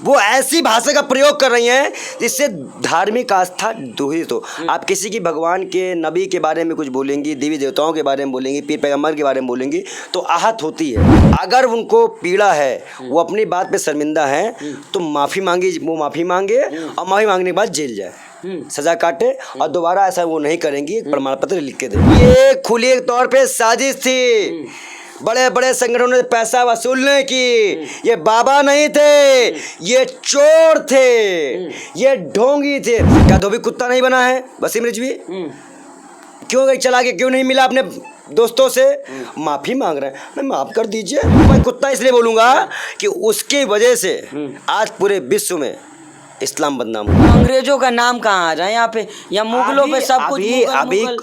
वो ऐसी भाषा का प्रयोग कर रही हैं जिससे धार्मिक आस्था दूषित हो। आप किसी की भगवान के नबी के बारे में कुछ बोलेंगी, देवी देवताओं के बारे में बोलेंगी, पीर पैगम्बर के बारे में बोलेंगी तो आहत होती है। अगर उनको पीड़ा है, वो अपनी बात पे शर्मिंदा हैं तो माफ़ी मांगी, वो माफ़ी मांगे और माफ़ी मांगने के बाद जेल जाए, सजा काटे और दोबारा ऐसा वो नहीं करेंगी। एक प्रमाण पत्र लिख के दे। ये खुले तौर पे साजिश थी, बड़े बड़े संगठनों ने पैसा वसूलने की। ये बाबा नहीं थे, ये चोर थे, ये ढोंगी थे। क्या धोबी कुत्ता नहीं बना है वसीम रिजवी? क्यों गई चला के, क्यों नहीं मिला अपने दोस्तों से? माफ़ी मांग रहे हैं, मैं माफ़ कर दीजिए। मैं कुत्ता इसलिए बोलूँगा कि उसकी वजह से आज पूरे विश्व में इस्लाम बदनाम हुआ। अंग्रेजों का नाम कहाँ आ रहा है यहाँ पे, या मुगलों पे सब कुछ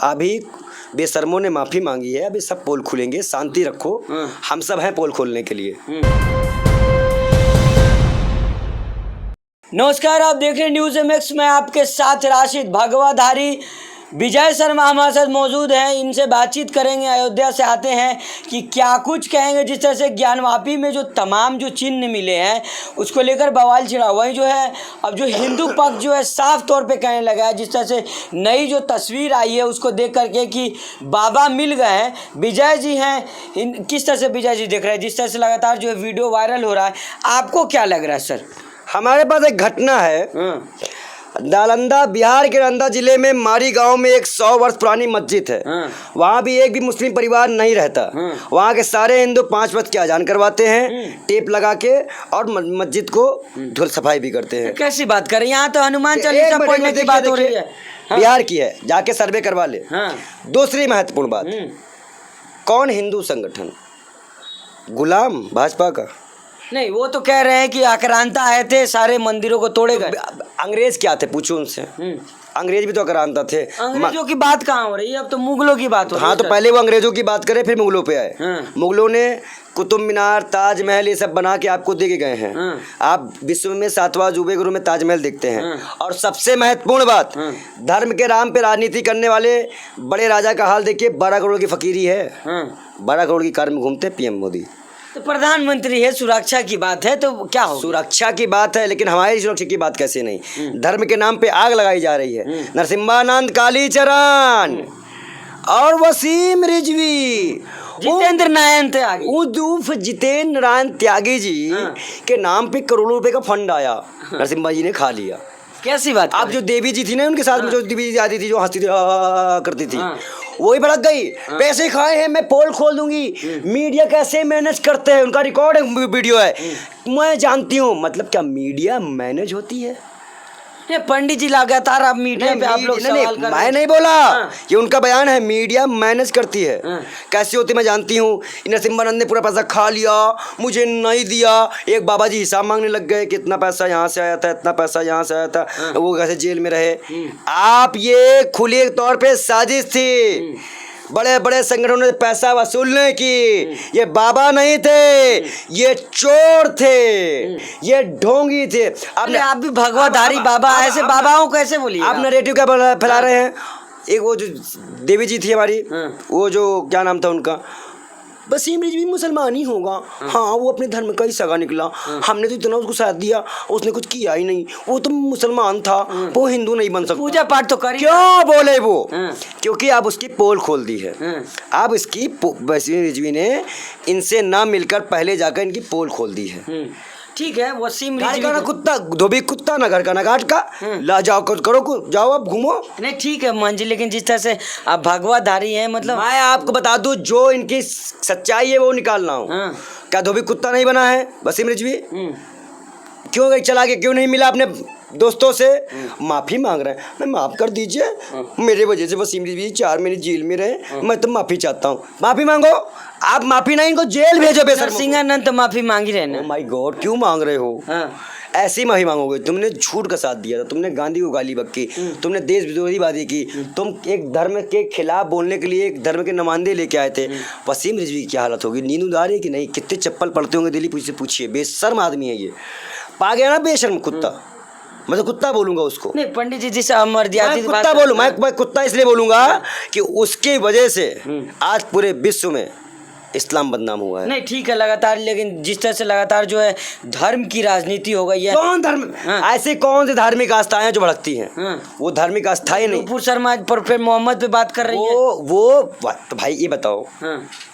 अभी बेशर्मों ने माफ़ी मांगी है। अभी सब पोल खुलेंगे, शांति रखो, हम सब हैं पोल खोलने के लिए। नमस्कार, आप देख रहे हैं न्यूज़ एमएक्स में आपके साथ राशिद। भगवाधारी विजय शर्मा हमारे साथ मौजूद हैं, इनसे बातचीत करेंगे। अयोध्या से आते हैं कि क्या कुछ कहेंगे। जिस तरह से ज्ञानवापी में जो तमाम जो चिन्ह मिले हैं उसको लेकर बवाल छिड़ा, वही जो है अब जो हिंदू पक्ष जो है साफ तौर पे कहने लगा है। जिस तरह से नई जो तस्वीर आई है उसको देख करके कि बाबा मिल गए हैं, विजय जी हैं, किस तरह से विजय जी देख रहे हैं? जिस तरह से लगातार जो है वीडियो वायरल हो रहा है, आपको क्या लग रहा है सर? हमारे पास एक घटना है, नालंदा, बिहार के नालंदा जिले में मारी गांव में एक 100 वर्ष पुरानी मस्जिद है। वहाँ भी एक भी मुस्लिम परिवार नहीं रहता। वहाँ के सारे हिंदू 5 वक्त की अजान करवाते हैं टेप लगा के, और मस्जिद को धुल सफाई भी करते हैं। कैसी बात करें, यहाँ तो हनुमान चालीसा पढ़ने की बात हो रही है। बिहार की है, जाके सर्वे करवा ले। दूसरी महत्वपूर्ण बात, कौन हिंदू संगठन गुलाम भाजपा का? नहीं, वो तो कह रहे हैं कि आक्रांता आए थे, सारे मंदिरों को तोड़े गए। अंग्रेज क्या थे, पूछो उनसे। अंग्रेज भी तो आक्रांता थे। अंग्रेजों की बात कहाँ हो रही है, अब तो मुगलों की बात हो रही है। हाँ, तो पहले वो अंग्रेजों की बात करें, फिर मुगलों पे आए। मुगलों ने कुतुब मीनार, ताजमहल ये सब बना के आपको दे के गए हैं। आप विश्व में 7वां अजूबे के रूप में ताजमहल देखते हैं। और सबसे महत्वपूर्ण बात, धर्म के नाम पे राजनीति करने वाले बड़े राजा का हाल देखिए। 12 करोड़ की फकीरी है, 12 करोड़ की कार में घूमते पीएम मोदी। तो प्रधानमंत्री है, सुरक्षा की बात है तो क्या हो? सुरक्षा की बात है, लेकिन हमारी सुरक्षा की बात कैसे नहीं? धर्म के नाम पे आग लगाई जा रही है। नरसिम्हानंद, कालीचरण और वसीम रिजवी, जितेंद्र नारायण त्यागी, उर्फ जितेंद्र नारायण त्यागी जी के नाम पे करोड़ों रुपए का फंड आया, नरसिम्हा जी ने खा लिया। कैसी बात? आप जो देवी जी थी ना, उनके साथ में जो देवी जी आती थी, जो हंसती थी, करती थी, वही भड़क गई। पैसे खाए हैं, मैं पोल खोल दूंगी। मीडिया कैसे मैनेज करते हैं, उनका रिकॉर्ड है, वीडियो है, मैं जानती हूँ। मतलब क्या मीडिया मैनेज होती है? ये पंडित जी लगातार आप मीडिया पे आप लोग सवाल कर, मैं नहीं बोला, ये उनका बयान है। मीडिया मैनेज करती है। कैसी होती मैं जानती हूँ। नरसिम्हानंद ने पूरा पैसा खा लिया, मुझे नहीं दिया। एक बाबा जी हिसाब मांगने लग गए कि इतना पैसा यहाँ से आया था, इतना पैसा यहाँ से आया था, वो कैसे जेल में रहे। आप ये खुले तौर पे साजिश थी, बड़े बड़े संगठनों ने पैसा वसूलने की। ये बाबा नहीं थे, ये चोर थे, ये ढोंगी थे। आप भी भगवाधारी बाबा, ऐसे बाबाओं को कैसे बोलिए? आप नैरेटिव क्या फैला रहे हैं? एक वो जो देवी जी थी हमारी, वो जो क्या नाम था उनका, वसीम रिजवी मुसलमान ही होगा। हाँ, वो अपने धर्म का ही सगा निकला। हमने तो इतना उसको साथ दिया, उसने कुछ किया ही नहीं। वो तो मुसलमान था, वो हिंदू नहीं बन सकता। पूजा पाठ तो करी, क्यों बोले वो? क्योंकि आप उसकी पोल खोल दी है। आप इसकी वसीम रिजवी ने इनसे ना मिलकर पहले जाकर इनकी पोल खोल दी है। ठीक है, वसीम घर का ना कुत्ता, धोबी कुत्ता, ना घर का ना घाट का। ला जाओ, करो, जाओ आप घूमो। नहीं ठीक है मंजिल, लेकिन जिस तरह से आप भगवाधारी हैं, मतलब मैं आपको बता दूं, जो इनकी सच्चाई है वो निकालना हूँ। क्या धोबी कुत्ता नहीं बना है वसीम रिजवी? क्यों गई चला के, क्यों नहीं मिला अपने दोस्तों से? माफ़ी मांग रहे हैं, मैं माफ़ कर दीजिए। मेरे वजह से वसीम रिजवी 4 महीने जेल में रहे, मैं तो माफ़ी चाहता हूँ। माफ़ी मांगो आप, माफ़ी नहीं, इनको जेल भेजो बेशर्मों। सिंहानंद तो माफ़ी मांगी रहे ना। माय गॉड, क्यों मांग रहे हो? ऐसी माफ़ी मांगोगे? तुमने झूठ का साथ दिया था, तुमने गांधी को गाली बक्की, तुमने देश विरोधी बातें की, तुम एक धर्म के खिलाफ बोलने के लिए एक धर्म के नुमाइंदे लेके आए थे। वसीम रिजवी की क्या हालत होगी? नींद उदार है कि नहीं? कितने चप्पल पड़ते होंगे दिल्ली पुलिस से पूछिए। बेशर्म आदमी है ये, पा गया ना बेशर्म कुत्ता। मैं तो कुत्ता बोलूंगा उसको। नहीं पंडित जी, जिस अमर्यादित कुत्ता बोलूँ, मैं कुत्ता इसलिए बोलूंगा कि उसकी वजह से आज पूरे विश्व में इस्लाम बदनाम हुआ है। नहीं ठीक है लगातार, लेकिन जिस तरह से लगातार जो है धर्म की राजनीति हो गई है। कौन धर्म, ऐसी कौन सी धार्मिक आस्थाएं हैं जो भड़कती हैं? वो धार्मिक आस्था ही नहीं। नुपुर शर्मा पर फिर मोहम्मद पे बात कर रही है। वो तो भाई ये बताओ,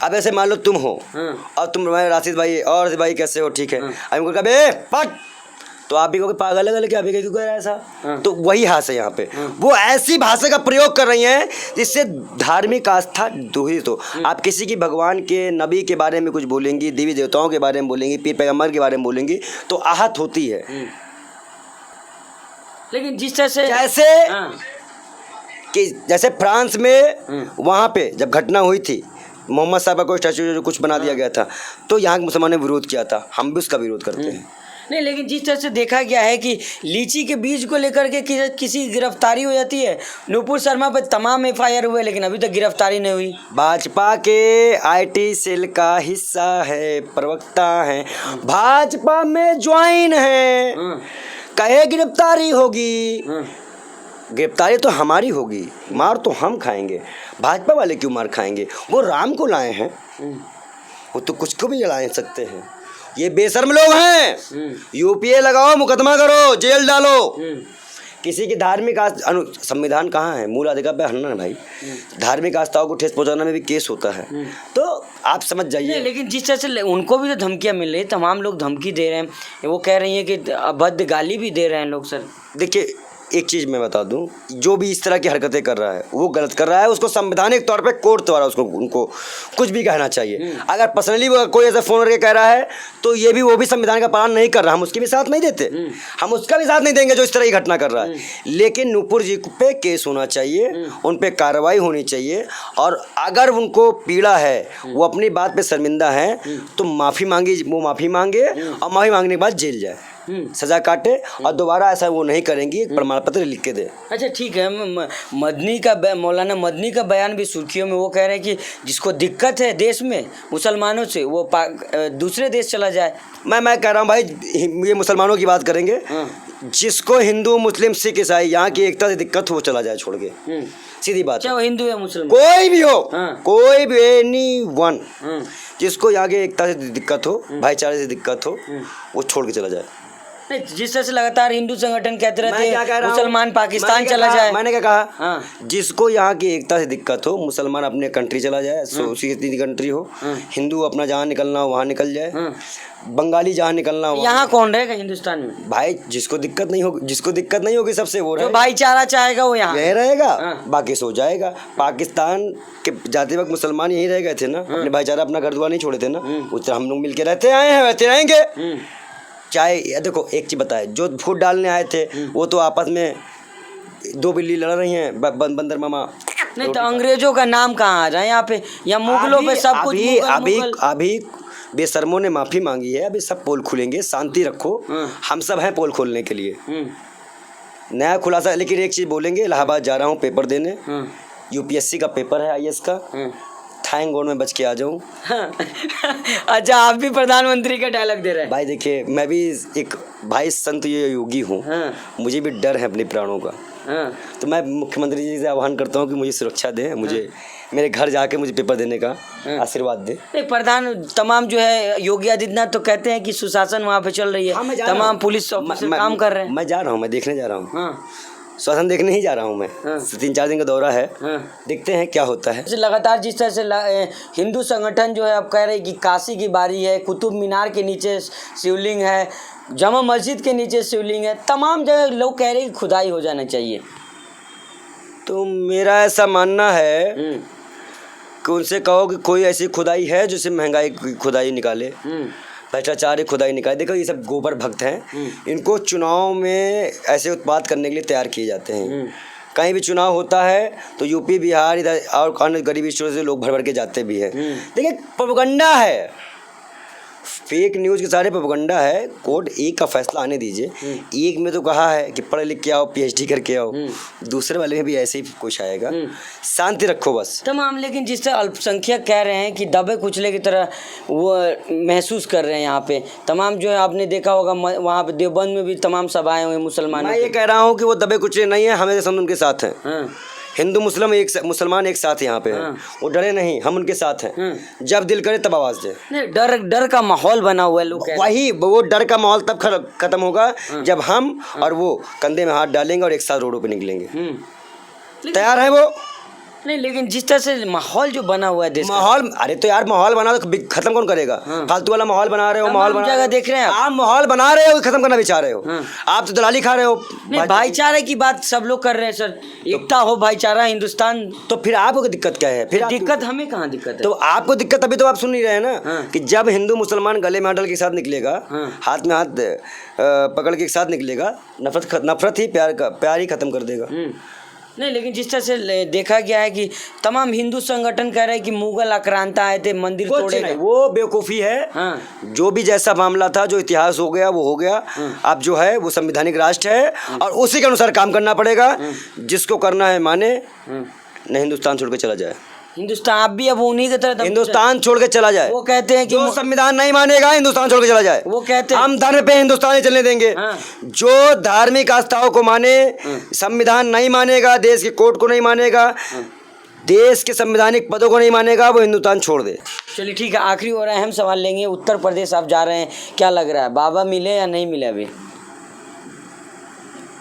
अब ऐसे मान लो तुम हो और तुम राशिद भाई और राशिद भाई कैसे हो, ठीक है, अभी कभी पट तो आप भी कहोगे पागल है क्या, भी क्यों कह रहा है ऐसा? तो वही हास है यहाँ पे, वो ऐसी भाषा का प्रयोग कर रही हैं जिससे धार्मिक आस्था दूषित हो। आप किसी की भगवान के नबी के बारे में कुछ बोलेंगी, देवी देवताओं के बारे में बोलेंगी, पीर पैगम्बर के बारे में बोलेंगी तो आहत होती है। लेकिन जिस तरह से जैसे फ्रांस में वहाँ पे जब घटना हुई थी, मोहम्मद साहब का स्टैचू जो कुछ बना दिया गया था, तो यहाँ के मुसलमानों ने विरोध किया था, हम भी उसका विरोध करते हैं। नहीं, लेकिन जिस तरह से देखा गया है कि लीची के बीज को लेकर के किसी गिरफ्तारी हो जाती है, नुपुर शर्मा पर तमाम एफआईआर हुए लेकिन अभी तक गिरफ्तारी नहीं हुई। भाजपा के आईटी सेल का हिस्सा है, प्रवक्ता है, भाजपा में ज्वाइन है, कहे गिरफ्तारी होगी, गिरफ्तारी तो हमारी होगी, मार तो हम खाएंगे, भाजपा वाले क्यों मार खाएंगे? वो राम को लाए हैं, वो तो कुछ को भी जला सकते हैं। ये बेशर्म लोग हैं। यूपीए लगाओ, मुकदमा करो, जेल डालो। किसी की धार्मिक संविधान कहाँ है? मूल अधिकार पे हनन है भाई। धार्मिक आस्थाओं को ठेस पहुंचाने में भी केस होता है, तो आप समझ जाइए। लेकिन जिस तरह से उनको भी तो धमकियां मिल रही, तमाम लोग धमकी दे रहे हैं, वो कह रही हैं कि अभद्र गाली भी दे रहे हैं लोग। सर देखिए एक चीज़ मैं बता दूं, जो भी इस तरह की हरकतें कर रहा है वो गलत कर रहा है, उसको संवैधानिक तौर पे कोर्ट द्वारा उनको कुछ भी कहना चाहिए। अगर पर्सनली कोई ऐसा फ़ोन करके कह रहा है तो ये भी वो भी संविधान का पालन नहीं कर रहा, हम उसके भी साथ नहीं देते, हम उसका भी साथ नहीं देंगे जो इस तरह की घटना कर रहा है। लेकिन नुपुर जी पे केस होना चाहिए, उन पर कार्रवाई होनी चाहिए, और अगर उनको पीड़ा है, वो अपनी बात पर शर्मिंदा है तो माफ़ी मांगी, वो माफ़ी मांगे और माफ़ी मांगने के बाद जेल जाए, सजा काटे, और दोबारा ऐसा वो नहीं करेंगी, एक प्रमाण पत्र लिख के दे। अच्छा ठीक है, मदनी का मौलाना मदनी का बयान भी सुर्खियों में, वो कह रहे हैं कि जिसको दिक्कत है देश में मुसलमानों से, वो दूसरे देश चला जाए। मैं कह रहा हूँ भाई, ये मुसलमानों की बात करेंगे, जिसको हिंदू मुस्लिम सिख ईसाई यहाँ की एकता से दिक्कत हो, वो चला जाए छोड़ के, सीधी बात। चाहे वो हिंदू या मुसलमान, कोई भी हो, कोई भी, एनी वन, जिसको यहाँ की एकता से दिक्कत हो, भाईचारे से दिक्कत हो, वो छोड़ के चला जाए। जिस तरह से लगातार हिंदू संगठन कहते रहते हैं मुसलमान पाकिस्तान चला जाए, मैंने क्या कहा, जिसको यहाँ की एकता से दिक्कत हो, मुसलमान अपने कंट्री चला जाए, उसी कंट्री हो, हिंदू अपना जहाँ निकलना हो वहाँ निकल जाए, बंगाली जहाँ निकलना हो। यहाँ कौन रहेगा हिंदुस्तान में? भाई जिसको दिक्कत नहीं होगी सबसे, वो तो भाईचारा चाहेगा वो यहाँ रहेगा, बाकी सो जाएगा। पाकिस्तान के जाते वक्त मुसलमान यहीं रह गए थे ना, अपने भाईचारा अपना घर द्वार नहीं छोड़े थे ना, उस तरह हम लोग मिल के रहते आए हैं, वैसे रहेंगे। चाहे देखो एक चीज़ बताए, जो फूट डालने आए थे वो तो आपस में दो बिल्ली लड़ रही हैं, बंदर मामा। नहीं तो अंग्रेजों का नाम कहाँ आ जाए यहाँ पे, या मुगलों पे सब कुछ। अभी बेशर्मों ने माफ़ी मांगी है, अभी सब पोल खुलेंगे, शांति रखो, हम सब हैं पोल खोलने के लिए, नया खुलासा। लेकिन एक चीज़ बोलेंगे, इलाहाबाद जा रहा हूँ पेपर देने, यूपीएससी का पेपर है, IAS का, थैंक गॉड में बच के आ जाऊँ। अच्छा, आप भी प्रधानमंत्री का डायलॉग दे रहे हैं। भाई देखिए, मैं भी एक भाई संत योगी हूँ, मुझे भी डर है अपने प्राणों का, तो मैं मुख्यमंत्री जी से आह्वान करता हूँ कि मुझे सुरक्षा दें, मुझे मेरे घर जाके मुझे पेपर देने का आशीर्वाद दे। नहीं, तमाम जो है योगी आदित्यनाथ तो कहते हैं कि सुशासन वहाँ पे चल रही है, तमाम पुलिस ऑफिसर काम कर रहे हैं। मैं जा रहा हूँ, मैं देखने जा रहा हूँ, शासन देखने ही जा रहा हूँ मैं, 3-4 दिन का दौरा है, देखते हैं क्या होता है। लगातार जिस तरह से हिंदू संगठन जो है अब कह रहे हैं कि काशी की बारी है, कुतुब मीनार के नीचे शिवलिंग है, जामा मस्जिद के नीचे शिवलिंग है, तमाम जगह लोग कह रहे हैं कि खुदाई हो जाना चाहिए। तो मेरा ऐसा मानना है कि उनसे कहो कि कोई ऐसी खुदाई है जिससे महंगाई की खुदाई निकाले, भ्रष्टाचार की खुदाई निकाले। देखो ये सब गोबर भक्त हैं, इनको चुनाव में ऐसे उत्पाद करने के लिए तैयार किए जाते हैं। कहीं भी चुनाव होता है तो यूपी बिहार इधर और अन्य गरीबी स्टोर से लोग भर भर के जाते भी हैं। देखिए प्रोपेगेंडा है, फेक न्यूज़ के सारे प्रोपेगेंडा है। कोर्ट एक का फैसला आने दीजिए। एक में तो कहा है कि पढ़ लिख के आओ, PhD करके आओ, दूसरे वाले में भी ऐसे ही कुछ आएगा। शांति रखो बस तमाम। लेकिन जिस तरह अल्पसंख्यक कह रहे हैं कि दबे कुचले की तरह वो महसूस कर रहे हैं यहाँ पे तमाम, जो है आपने देखा होगा वहाँ पे देवबंद में भी तमाम सभाएं हुई मुसलमानों। मैं ये कह रहा हूँ कि वो दबे कुचले नहीं है, हमें सब उनके साथ हैं। हिंदू मुसलमान एक साथ यहाँ पे हैं। वो डरे नहीं, हम उनके साथ हैं। जब दिल करे तब आवाज दे। नहीं, डर का माहौल बना हुआ है, लोग कह रहे हैं। वही वो डर का माहौल तब खत्म होगा जब हम और वो कंधे में हाथ डालेंगे और एक साथ रोडों पे निकलेंगे। तैयार है वो? नहीं, लेकिन जिस तरह से माहौल जो बना हुआ है देश का, माहौल, अरे तो यार माहौल बना तो खत्म कौन करेगा? फालतू वाला माहौल बना रहे हो, माहौल बना जगह देख रहे हैं आप माहौल बना रहे हो, खत्म करना भी चाह रहे हो। आप तो दलाली खा रहे हो। नहीं, भाईचारे की बात सब लोग कर रहे हैं सर, एकता हो, भाईचारा, हिंदुस्तान। तो फिर आपको दिक्कत क्या है? फिर दिक्कत हमें कहाँ दिक्कत है? तो आपको दिक्कत अभी तो आप सुन नहीं रहे हैं ना कि जब हिंदू मुसलमान गले में हाथ डाल के साथ निकलेगा, हाथ में हाथ पकड़ के साथ निकलेगा, नफरत ही प्यार ही खत्म कर देगा। नहीं, लेकिन जिस तरह से देखा गया है कि तमाम हिंदू संगठन कह रहे हैं कि मुगल आक्रांता आए थे, मंदिर तोड़े, वो बेवकूफ़ी है। जो भी जैसा मामला था, जो इतिहास हो गया वो हो गया। अब जो है वो संवैधानिक राष्ट्र है और उसी के अनुसार काम करना पड़ेगा। जिसको करना है माने, न हिंदुस्तान छोड़ के चला जाए। हिंदुस्तान आप भी अब उन्हीं की तरह, हिंदुस्तान छोड़ के चला जाए। वो कहते हैं कि जो संविधान नहीं मानेगा हिंदुस्तान छोड़ के चला जाए। वो कहते हैं हम धर्म पे हिंदुस्तान ही चलने देंगे। जो धार्मिक आस्थाओं को माने, संविधान नहीं मानेगा, देश के कोर्ट को नहीं मानेगा, देश के संवैधानिक पदों को नहीं मानेगा, वो हिंदुस्तान छोड़ दे। चलिए ठीक है, आखिरी और अहम सवाल लेंगे। उत्तर प्रदेश आप जा रहे हैं, क्या लग रहा है, बाबा मिले या नहीं मिले अभी?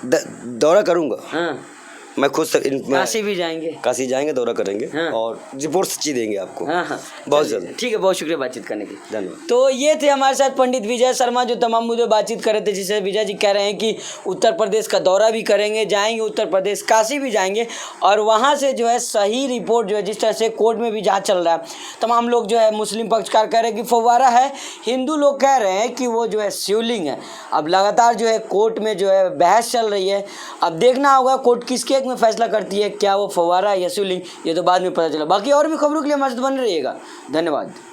दौरा करूंगा मैं खुद से। काशी भी जाएंगे? काशी जाएंगे, दौरा करेंगे और रिपोर्ट सच्ची देंगे आपको। बहुत जल्द। ठीक है, बहुत शुक्रिया बातचीत करने के लिए। धन्यवाद। तो ये थे हमारे साथ पंडित विजय शर्मा, जो तमाम मुद्दे बातचीत कर रहे थे, जिससे विजय जी कह रहे हैं कि उत्तर प्रदेश का दौरा भी करेंगे, जाएंगे उत्तर प्रदेश, काशी भी जाएंगे और वहाँ से जो है सही रिपोर्ट जो है, जिस तरह से कोर्ट में भी जाँच चल रहा है, तमाम लोग जो है, मुस्लिम पक्षकार कह रहे हैं कि फव्वारा है, हिंदू लोग कह रहे हैं कि वो जो है शिवलिंग है। अब लगातार जो है कोर्ट में जो है बहस चल रही है। अब देखना होगा कोर्ट किसके हक में फैसला करती है, क्या वो फव्वारा या शिवलिंग, ये तो बाद में पता चला। बाकी और भी खबरों के लिए हमारे साथ बने रहिएगा। धन्यवाद।